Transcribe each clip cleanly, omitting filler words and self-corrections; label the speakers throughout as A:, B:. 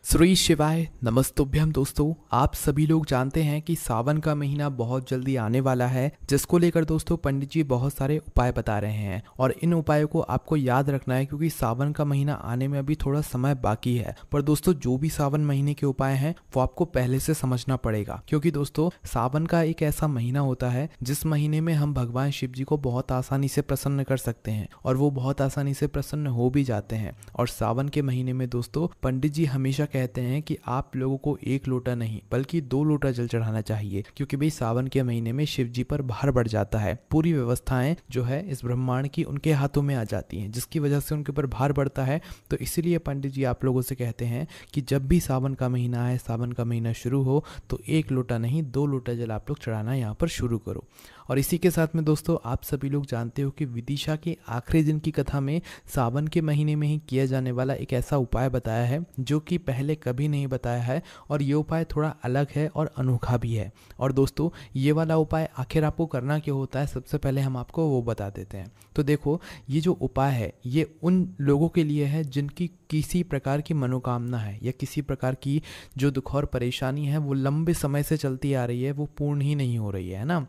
A: श्री शिवाय नमस्तुभ्यम। दोस्तों, आप सभी लोग जानते हैं कि सावन का महीना बहुत जल्दी आने वाला है, जिसको लेकर दोस्तों पंडित जी बहुत सारे उपाय बता रहे हैं और इन उपायों को आपको याद रखना है क्योंकि सावन का महीना आने में अभी थोड़ा समय बाकी है। पर दोस्तों, जो भी सावन महीने के उपाय हैं वो आपको पहले से समझना पड़ेगा क्योंकि दोस्तों सावन का एक ऐसा महीना होता है जिस महीने में हम भगवान शिव जी को बहुत आसानी से प्रसन्न कर सकते हैं और वो बहुत आसानी से प्रसन्न हो भी जाते हैं। और सावन के महीने में दोस्तों पंडित जी हमेशा कहते हैं कि आप लोगों को एक लोटा नहीं बल्कि 2 लोटा जल चढ़ाना चाहिए क्योंकि भाई सावन के महीने में शिव जी पर भार बढ़ जाता है। पूरी व्यवस्थाएं जो है इस ब्रह्मांड की उनके हाथों में आ जाती हैं, जिसकी वजह से उनके ऊपर भार बढ़ता है। तो इसीलिए पंडित जी आप लोगों से कहते हैं कि जब भी सावन का महीना आए, सावन का महीना शुरू हो तो 1 लोटा नहीं 2 लोटा जल आप लोग चढ़ाना यहाँ पर शुरू करो। और इसी के साथ में दोस्तों आप सभी लोग जानते हो कि विदिशा के आखिरी दिन की कथा में सावन के महीने में ही किया जाने वाला एक ऐसा उपाय बताया है जो कि पहले कभी नहीं बताया है और ये उपाय थोड़ा अलग है और अनोखा भी है। और दोस्तों ये वाला उपाय आखिर आपको करना क्या होता है, सबसे पहले हम आपको वो बता देते हैं। तो देखो, ये जो उपाय है ये उन लोगों के लिए है जिनकी किसी प्रकार की मनोकामना है या किसी प्रकार की जो दुख और परेशानी है वो लंबे समय से चलती आ रही है, वो पूर्ण ही नहीं हो रही है ना।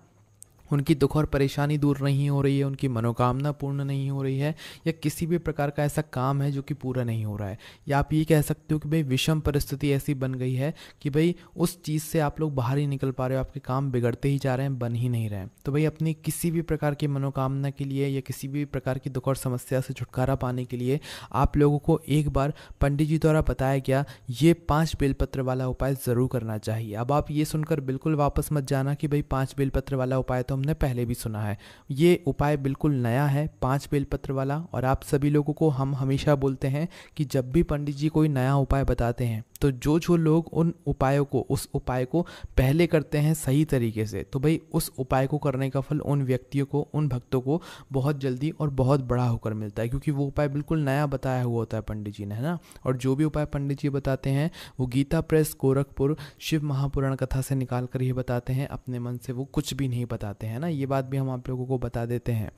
A: उनकी दुख और परेशानी दूर नहीं हो रही है, उनकी मनोकामना पूर्ण नहीं हो रही है या किसी भी प्रकार का ऐसा काम है जो कि पूरा नहीं हो रहा है, या आप ये कह सकते हो कि भाई विषम परिस्थिति ऐसी बन गई है कि भाई उस चीज़ से आप लोग बाहर ही निकल पा रहे हो, आपके काम बिगड़ते ही जा रहे हैं, बन ही नहीं रहे हैं। तो भाई अपनी किसी भी प्रकार की मनोकामना के लिए या किसी भी प्रकार की दुख और समस्या से छुटकारा पाने के लिए आप लोगों को एक बार पंडित जी द्वारा बताया गया ये 5 बेलपत्र वाला उपाय ज़रूर करना चाहिए। अब आप ये सुनकर बिल्कुल वापस मत जाना कि भाई 5 बेलपत्र वाला उपाय तो हमने पहले भी सुना है। ये उपाय बिल्कुल नया है 5 बेलपत्र वाला। और आप सभी लोगों को हम हमेशा बोलते हैं कि जब भी पंडित जी कोई नया उपाय बताते हैं तो जो लोग उन उपायों को उस उपाय को पहले करते हैं सही तरीके से, तो भाई उस उपाय को करने का फल उन व्यक्तियों को, उन भक्तों को बहुत जल्दी और बहुत बड़ा होकर मिलता है क्योंकि वो उपाय बिल्कुल नया बताया हुआ होता है पंडित जी ने, है ना। और जो भी उपाय पंडित जी बताते हैं वो गीता प्रेस गोरखपुर शिव महापुराण कथा से निकाल कर ही बताते हैं, अपने मन से वो कुछ भी नहीं बताते हैं ना। ये बात भी हम आप लोगों को बता देते हैं।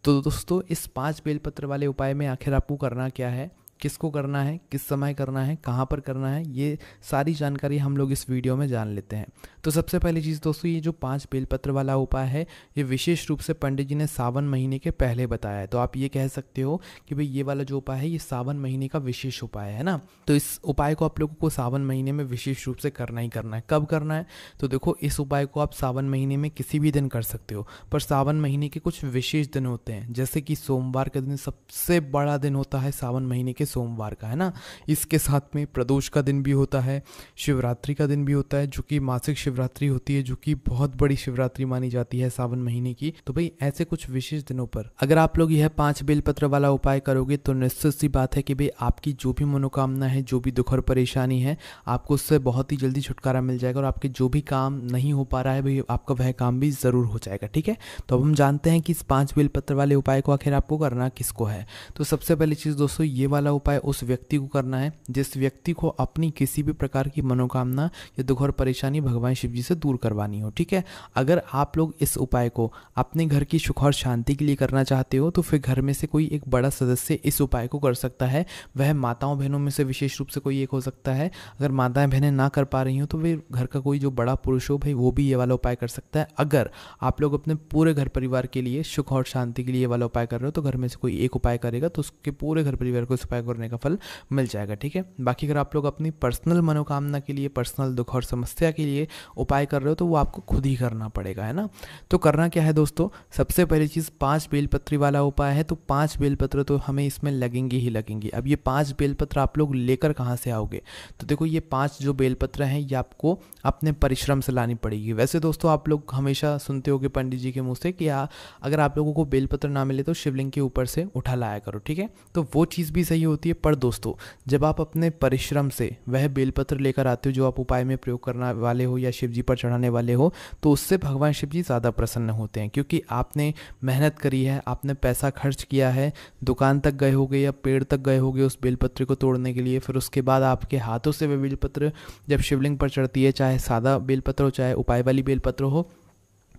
A: तो दोस्तों इस 5 बेलपत्र वाले उपाय में आखिर आपको करना क्या है, किसको करना है, किस समय करना है, कहाँ पर करना है, ये सारी जानकारी हम लोग इस वीडियो में जान लेते हैं। तो सबसे पहली चीज़ दोस्तों, ये जो 5 बेलपत्र वाला उपाय है ये विशेष रूप से पंडित जी ने सावन महीने के पहले बताया है। तो आप ये कह सकते हो कि भाई ये वाला जो उपाय है ये सावन महीने का विशेष उपाय है ना। तो इस उपाय को आप लोगों को सावन महीने में विशेष रूप से करना ही करना है। कब करना है? तो देखो, इस उपाय को आप सावन महीने में किसी भी दिन कर सकते हो, पर सावन महीने के कुछ विशेष दिन होते हैं, जैसे कि सोमवार का दिन सबसे बड़ा दिन होता है सावन महीने के सोमवार का, है ना। इसके साथ में प्रदोष का दिन भी होता है, शिवरात्रि का दिन भी होता है जो कि मासिक शिवरात्रि होती है, जो कि बहुत बड़ी शिवरात्रि मानी जाती है सावन महीने की। तो भाई ऐसे कुछ विशेष दिनों पर अगर आप लोग यह 5 बेलपत्र वाला उपाय करोगे तो निश्चित सी बात है कि भाई आपकी जो भी मनोकामना है, जो भी दुख और परेशानी है, आपको उससे बहुत ही जल्दी छुटकारा मिल जाएगा और आपके जो भी काम नहीं हो पा रहा है भाई आपका वह काम भी जरूर हो जाएगा। ठीक है, तो अब हम जानते हैं कि इस 5 बेलपत्र वाले उपाय को आखिर आपको करना किसको है। तो सबसे पहली चीज दोस्तों, ये वाला उपाय उस व्यक्ति को करना है जिस व्यक्ति को अपनी किसी भी प्रकार की मनोकामना या दुख और परेशानी भगवान शिव जी से दूर करवानी हो। ठीक है, अगर आप लोग इस उपाय को अपने घर की सुख और शांति के लिए करना चाहते हो तो फिर घर में से कोई एक बड़ा सदस्य इस उपाय को कर सकता है। वह माताओं बहनों में से विशेष रूप से कोई एक हो सकता है। अगर माताएं बहनें ना कर पा रही हो तो फिर घर का कोई जो बड़ा पुरुष हो भाई वो भी ये वाला उपाय कर सकता है। अगर आप लोग अपने पूरे घर परिवार के लिए सुख और शांति के लिए ये वाला उपाय कर रहे हो तो घर में से कोई एक उपाय करेगा तो उसके पूरे घर परिवार को इस उपाय करने का फल मिल जाएगा। ठीक है, बाकी अगर आप लोग अपनी पर्सनल मनोकामना के लिए, पर्सनल दुख और समस्या के लिए उपाय कर रहे हो तो वो आपको खुद ही करना पड़ेगा, है ना। तो करना क्या है दोस्तों, सबसे पहली चीज़ 5 बेलपत्री वाला उपाय है तो 5 बेलपत्र तो हमें इसमें लगेंगे ही लगेंगे। अब ये 5 बेलपत्र आप लोग लेकर कहाँ से आओगे? तो देखो, ये 5 जो बेलपत्र हैं ये आपको अपने परिश्रम से लानी पड़ेगी। वैसे दोस्तों आप लोग हमेशा सुनते होगे पंडित जी के मुँह से कि अगर आप लोगों को बेलपत्र ना मिले तो शिवलिंग के ऊपर से उठा लाया करो। ठीक है, तो वो चीज़ भी सही होती है, पर दोस्तों जब आप अपने परिश्रम से वह बेलपत्र लेकर आते हो जो आप उपाय में प्रयोग करने वाले हो या शिव जी पर चढ़ाने वाले हो, तो उससे भगवान शिव जी ज़्यादा प्रसन्न होते हैं क्योंकि आपने मेहनत करी है, आपने पैसा खर्च किया है, दुकान तक गए होगे या पेड़ तक गए होगे उस बेलपत्र को तोड़ने के लिए, फिर उसके बाद आपके हाथों से वह बेलपत्र जब शिवलिंग पर चढ़ती है, चाहे सादा बेलपत्र हो चाहे उपाय वाली बेलपत्र हो,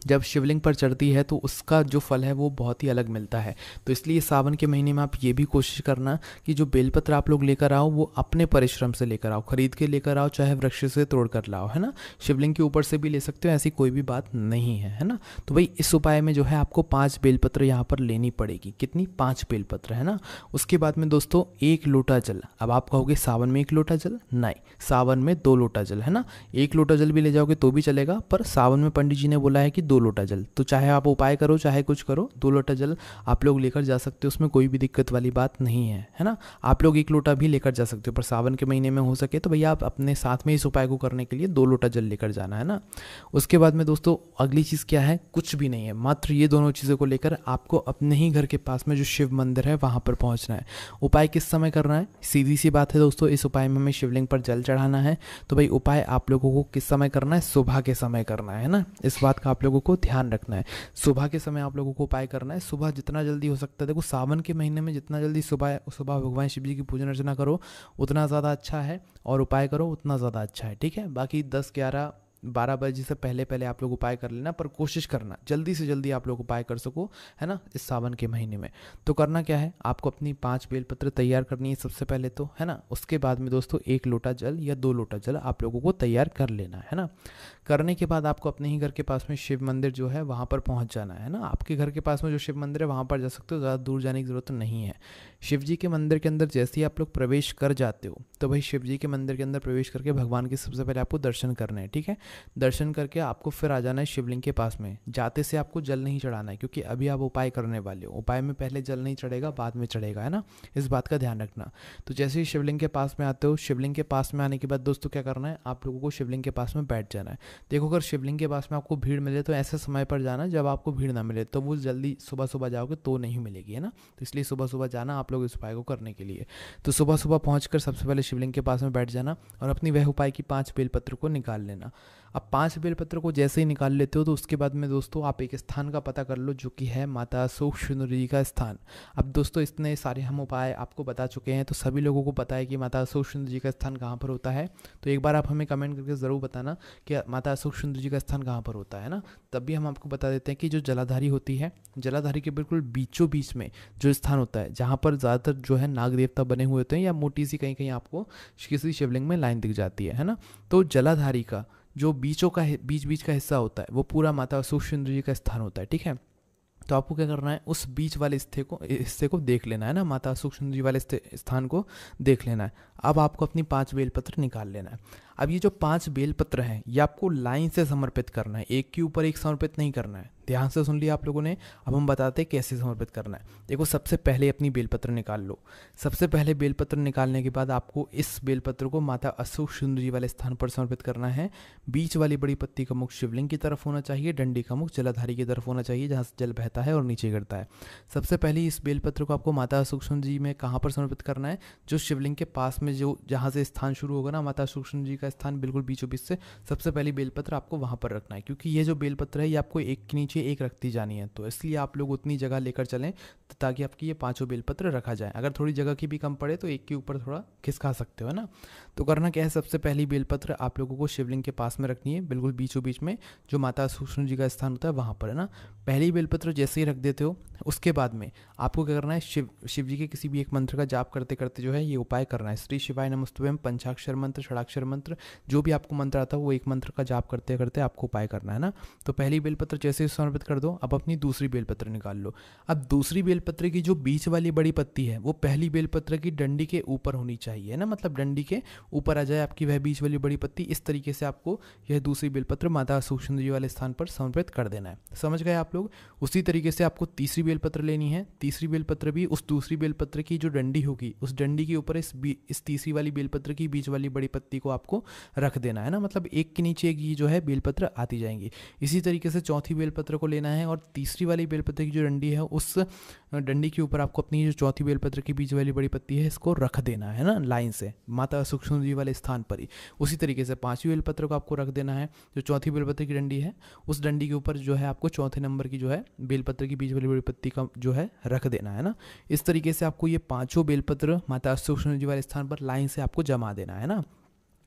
A: जब शिवलिंग पर चढ़ती है तो उसका जो फल है वो बहुत ही अलग मिलता है। तो इसलिए सावन के महीने में आप ये भी कोशिश करना कि जो बेलपत्र आप लोग लेकर आओ वो अपने परिश्रम से लेकर आओ, खरीद के लेकर आओ, चाहे वृक्ष से तोड़ कर लाओ, है ना। शिवलिंग के ऊपर से भी ले सकते हो, ऐसी कोई भी बात नहीं है ना। तो भाई इस उपाय में जो है आपको 5 बेलपत्र यहाँ पर लेनी पड़ेगी। कितनी? 5 बेलपत्र, है ना। उसके बाद में दोस्तों 1 लोटा जल। अब आप कहोगे सावन में 1 लोटा जल? नहीं, सावन में 2 लोटा जल, है ना। 1 लोटा जल भी ले जाओगे तो भी चलेगा, पर सावन में पंडित जी ने बोला है कि 2 लोटा जल। तो चाहे आप उपाय करो चाहे कुछ करो, 2 लोटा जल आप लोग लेकर जा सकते हो, उसमें कोई भी दिक्कत वाली बात नहीं है ना। आप लोग 1 लोटा भी लेकर जा सकते हो, पर सावन के महीने में हो सके तो भैया आप अपने साथ में इस उपाय को करने के लिए 2 लोटा जल लेकर जाना, है ना। उसके बाद में दोस्तों अगली चीज़ क्या है? कुछ भी नहीं है, मात्र ये दोनों चीज़ों को लेकर आपको अपने ही घर के पास में जो शिव मंदिर है वहाँ पर पहुँचना है। उपाय किस समय करना है? सीधी सी बात है दोस्तों, इस उपाय में हमें शिवलिंग पर जल चढ़ाना है। तो भाई उपाय आप लोगों को किस समय करना है? सुबह के समय करना है ना। इस बात का आप लोगों को ध्यान रखना है। सुबह के समय आप लोगों को उपाय करना है। सुबह जितना जल्दी हो सकता है, देखो सावन के महीने में जितना जल्दी सुबह सुबह भगवान शिव जी की पूजन अर्चना करो उतना ज़्यादा अच्छा है, और उपाय करो उतना ज़्यादा अच्छा है, ठीक है। बाकी 10, 11, 12 बजे से पहले पहले आप लोग उपाय कर लेना, पर कोशिश करना जल्दी से जल्दी आप लोग उपाय कर सको, है ना, इस सावन के महीने में। तो करना क्या है? आपको अपनी 5 बेलपत्र तैयार करनी है सबसे पहले तो, है ना। उसके बाद में दोस्तों 1 लोटा जल या 2 लोटा जल आप लोगों को तैयार कर लेना है ना। करने के बाद आपको अपने ही घर के पास में शिव मंदिर जो है वहाँ पर पहुँच जाना है ना। आपके घर के पास में जो शिव मंदिर है वहाँ पर जा सकते हो, ज़्यादा दूर जाने की ज़रूरत नहीं है। शिव जी के मंदिर के अंदर जैसे ही आप लोग प्रवेश कर जाते हो तो भाई शिव जी के मंदिर के अंदर प्रवेश करके भगवान के सबसे पहले आपको दर्शन करने हैं, ठीक है। दर्शन करके आपको फिर आ जाना है शिवलिंग के पास में। जाते से आपको जल नहीं चढ़ाना है, क्योंकि अभी आप उपाय करने वाले हो। उपाय में पहले जल नहीं चढ़ेगा, बाद में चढ़ेगा, है ना। इस बात का ध्यान रखना। तो जैसे ही शिवलिंग के पास में आते हो, शिवलिंग के पास में आने के बाद दोस्तों क्या करना है? आप लोगों को शिवलिंग के पास में बैठ जाना है। देखो अगर शिवलिंग के पास में आपको भीड़ मिले तो ऐसे समय पर जाना जब आपको भीड़ ना मिले, तो वो जल्दी सुबह सुबह जाओगे तो नहीं मिलेगी, है ना। तो इसलिए सुबह सुबह जाना आप लोग इस उपाय को करने के लिए। तो सुबह सुबह पहुंचकर सबसे पहले शिवलिंग के पास में बैठ जाना और अपनी वह उपाय की 5 बेलपत्र को निकाल लेना। अब 5 बेलपत्र को जैसे ही निकाल लेते हो तो उसके बाद में दोस्तों आप एक स्थान का पता कर लो, जो कि है माता सुंदरी जी का स्थान। अब दोस्तों इतने सारे हम उपाय आपको बता चुके हैं, तो सभी लोगों को पता है कि माता सुंदरी जी का स्थान कहाँ पर होता है। तो एक बार आप हमें कमेंट करके ज़रूर बताना कि माता सुंदरी जी का स्थान कहाँ पर होता है ना। तब भी हम आपको बता देते हैं कि जो जलाधारी होती है, जलाधारी के बिल्कुल बीचों बीच में जो स्थान होता है, जहाँ पर ज़्यादातर जो है नाग देवता बने हुए होते हैं, या मोटी सी कहीं कहीं आपको किसी शिवलिंग में लाइन दिख जाती है ना। तो जलाधारी का जो बीच बीच का हिस्सा होता है वो पूरा माता सुंदरी जी का स्थान होता है, ठीक है। तो आपको क्या करना है? उस बीच वाले हिस्से को देख लेना है ना, माता सुंदरी जी वाले स्थान को देख लेना है। अब आपको अपनी 5 बेलपत्र निकाल लेना है। अब ये जो 5 बेलपत्र हैं ये आपको लाइन से समर्पित करना है, एक के ऊपर एक समर्पित नहीं करना है। ध्यान से सुन लिया आप लोगों ने। अब हम बताते हैं कैसे समर्पित करना है। देखो सबसे पहले अपनी बेलपत्र निकाल लो। सबसे पहले बेलपत्र निकालने के बाद आपको इस बेलपत्र को माता अशोक सुंदरी वाले स्थान पर समर्पित करना है। बीच वाली बड़ी पत्ती का मुख शिवलिंग की तरफ होना चाहिए, डंडी का मुख जलाधारी की तरफ होना चाहिए, जहाँ से जल बहता है और नीचे गिरता है। सबसे पहले इस बेलपत्र को आपको माता अशोक सुंदरी जी में कहाँ पर समर्पित करना है? जो शिवलिंग के पास में जो जहाँ से स्थान शुरू होगा ना, माता अशोक सुंदरी जी का स्थान बिल्कुल बीचों बीच से सबसे पहली बेलपत्र आपको वहाँ पर रखना है, क्योंकि ये जो बेलपत्र है ये आपको एक के नीचे एक रखती जानी है। तो इसलिए आप लोग उतनी जगह लेकर चलें ताकि आपकी ये 5 बेलपत्र रखा जाए। अगर थोड़ी जगह की भी कम पड़े तो एक के ऊपर थोड़ा खिसका सकते हो, है ना। तो करना क्या है? सबसे पहली बेलपत्र आप लोगों को शिवलिंग के पास में रखनी है, बिल्कुल बीचों बीच में जो माता सुंदरी जी का स्थान होता है वहाँ पर, है ना। पहली बेलपत्र जैसे ही रख देते हो उसके बाद में आपको क्या करना है? शिव जी के किसी भी एक मंत्र का जाप करते करते जो है ये उपाय करना है। श्री शिवाय नमस्तुभ्यम, पंचाक्षर मंत्र, षडाक्षर मंत्र, जो भी आपको मंत्र आता है वो एक मंत्र का जाप करते करते आपको उपाय करना है ना। तो पहली बेलपत्र जैसे ही समर्पित कर दो, अब अपनी दूसरी बेलपत्र निकाल लो। अब दूसरी बेलपत्र की जो बीच वाली बड़ी पत्ती है वो पहली बेलपत्र की डंडी के ऊपर होनी चाहिए ना, मतलब डंडी के ऊपर आ जाए आपकी वह बीच वाली बड़ी पत्ती। इस तरीके से आपको यह दूसरी बेलपत्र माता सुंदरी जी वाले स्थान पर समर्पित कर देना है। समझ गए आप लोग? उसी तरीके से आपको तीसरी बेलपत्र लेनी है। तीसरी बेलपत्र भी उस दूसरी बेलपत्र की जो डंडी होगी उस डंडी के ऊपर इस तीसरी वाली बेलपत्र की बीच वाली बड़ी पत्ती को आपको रख देना है ना, मतलब एक के नीचे एक ही जो है बेलपत्र आती जाएंगी। इसी तरीके से चौथी बेलपत्र को लेना है और तीसरी वाली बेलपत्र की जो डंडी है उस डंडी के ऊपर आपको अपनी जो चौथी बेलपत्र की बीच वाली बड़ी पत्ती है इसको रख देना है ना, लाइन से माता सुंदरी जी वाले स्थान पर ही। उसी तरीके से 5वीं बेलपत्र को आपको रख देना है। जो चौथी बेलपत्र की डंडी है उस डंडी के ऊपर जो है आपको चौथे नंबर की जो है बेलपत्र की बीच वाली बड़ी पत्ती का जो है रख देना है ना। इस तरीके से आपको ये 5 बेलपत्र माता सुंदरी जी वाले स्थान पर लाइन से आपको जमा देना है ना।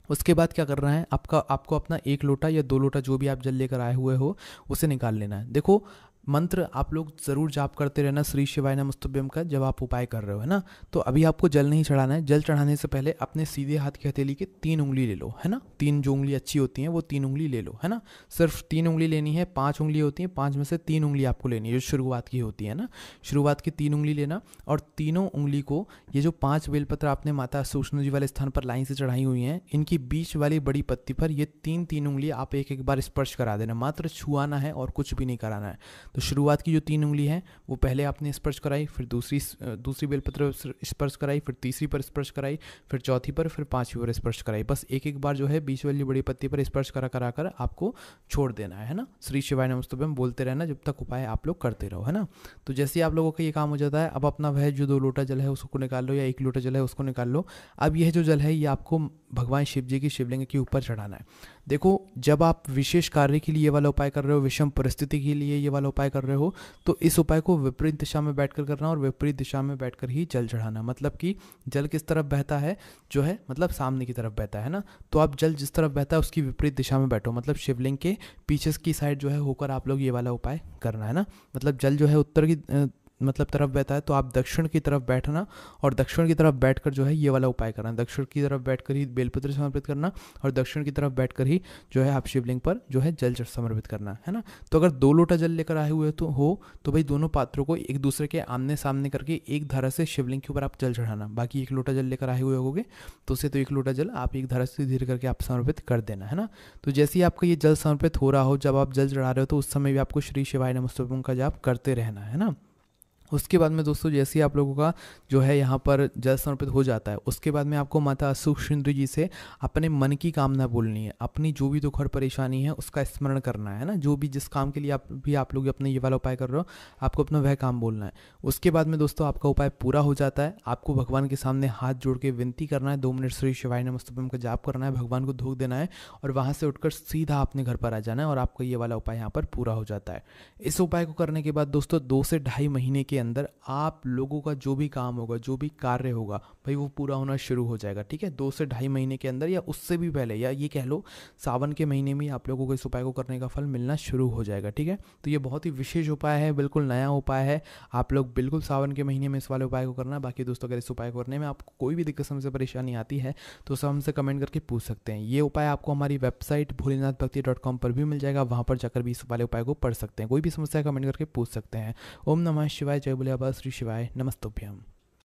A: उसके बाद क्या करना है, आपको अपना 1 लोटा या 2 लोटा जो भी आप जल लेकर आए हुए हो उसे निकाल लेना है। देखो, मंत्र आप लोग ज़रूर जाप करते रहना श्री शिवाय नमस्तुभ्यम का जब आप उपाय कर रहे हो, है ना। तो अभी आपको जल नहीं चढ़ाना है। जल चढ़ाने से पहले अपने सीधे हाथ की हथेली की 3 उंगली ले लो, है ना। 3 जो उंगली अच्छी होती हैं वो 3 उंगली ले लो, है ना। सिर्फ 3 उंगली लेनी है। 5 उंगली होती हैं, 5 में से 3 उंगली आपको लेनी है जो शुरुआत की होती है ना। शुरुआत की 3 उंगली लेना, और तीनों उंगली को ये जो 5 बेलपत्र आपने माता सूक्ष्म जी वाले स्थान पर लाइन से चढ़ाई हुई हैं, इनकी बीच वाली बड़ी पत्ती पर ये 3 उंगली आप एक एक बार स्पर्श करा देना। मात्र छुआना है और कुछ भी नहीं कराना है। तो शुरुआत की जो 3 उंगली है वो पहले आपने स्पर्श कराई, फिर दूसरी बेलपत्र स्पर्श कराई, फिर तीसरी पर स्पर्श कराई, फिर चौथी पर, फिर 5वीं पर स्पर्श कराई। बस एक एक बार जो है बीच वाली बड़ी पत्ती पर स्पर्श करा कर आपको छोड़ देना है ना। श्री शिवाय नमस्तुभ्यम बोलते रहना जब तक उपाय आप लोग करते रहो, है ना। तो जैसे ही आप लोगों का ये काम हो जाता है, अब अपना वह जो 2 लोटा जल है उसको निकाल लो, या 1 लोटा जल है उसको निकाल लो। अब यह जो जल है ये आपको भगवान शिव जी की शिवलिंग के ऊपर चढ़ाना है। देखो, जब आप विशेष कार्य के लिए ये वाला उपाय कर रहे हो, विषम परिस्थिति के लिए ये वाला उपाय कर रहे हो, तो इस उपाय को विपरीत दिशा में बैठकर करना, और विपरीत दिशा में बैठकर ही जल चढ़ाना। मतलब कि जल किस तरफ बहता है, जो है मतलब सामने की तरफ बहता है ना। तो आप जल जिस तरफ बहता है उसकी विपरीत दिशा में बैठो, मतलब शिवलिंग के पीछे की साइड जो है होकर आप लोग ये वाला उपाय करना है ना। मतलब जल जो है उत्तर की मतलब तरफ बहता है, तो आप दक्षिण की तरफ बैठना, और दक्षिण की तरफ बैठकर जो है ये वाला उपाय करना। दक्षिण की तरफ बैठकर ही बेलपत्र समर्पित करना, और दक्षिण की तरफ बैठकर ही जो है आप शिवलिंग पर जो है जल समर्पित करना है ना। तो अगर 2 लोटा जल लेकर आए हुए तो भाई दोनों पात्रों को एक दूसरे के आमने सामने करके एक धारा से शिवलिंग के ऊपर आप जल चढ़ाना। बाकी 1 लोटा जल लेकर आए हुए होगे तो उसे तो 1 लोटा जल आप एक धारा से धीरे करके आप समर्पित कर देना, है ना। तो जैसे ही आपका ये जल समर्पित हो रहा हो, जब आप जल चढ़ा रहे हो, तो उस समय भी आपको श्री शिवाय नमस्तुभ्यम का जाप करते रहना है ना। उसके बाद में दोस्तों, जैसे ही आप लोगों का जो है यहाँ पर जल समर्पित हो जाता है, उसके बाद में आपको माता सूक्ष्म जी से अपने मन की कामना बोलनी है। अपनी जो भी दुख और परेशानी है उसका स्मरण करना है ना। जो भी जिस काम के लिए आप लोग अपने ये वाला उपाय कर रहे हो, आपको अपना वह काम बोलना है। उसके बाद में दोस्तों आपका उपाय पूरा हो जाता है। आपको भगवान के सामने हाथ जोड़ के विनती करना है, 2 मिनट श्री शिवाय नमस्तुभ्यम का जाप करना है, भगवान को धूप देना है, और वहाँ से उठकर सीधा अपने घर पर आ जाना है, और आपका ये वाला उपाय यहाँ पर पूरा हो जाता है। इस उपाय को करने के बाद दोस्तों 2 से ढाई महीने के अंदर आप लोगों का जो भी काम होगा, जो भी कार्य होगा भाई, वो पूरा होना शुरू हो जाएगा। ठीक है, 2 से ढाई महीने के अंदर, या उससे भी पहले, या ये कह लो सावन के महीने में आप लोगों को इस उपाय को करने का फल मिलना शुरू हो जाएगा। ठीक है, तो ये बहुत ही विशेष उपाय है, बिल्कुल नया उपाय है। आप लोग बिल्कुल सावन के महीने में इस वाले उपाय को करना। बाकी दोस्तों, अगर इस उपाय को करने में आपको कोई भी दिक्कत समस्या परेशानी आती है तो सब हमसे कमेंट करके पूछ सकते हैं। ये उपाय आपको हमारी वेबसाइट भोलेनाथभक्ति.com पर भी मिल जाएगा, वहाँ पर जाकर भी इस वाले उपाय को पढ़ सकते हैं। कोई भी समस्या कमेंट करके पूछ सकते हैं। ओम नमः शिवाय, जय भोले बाबा, श्री शिवाय नमस्तुभ्यम।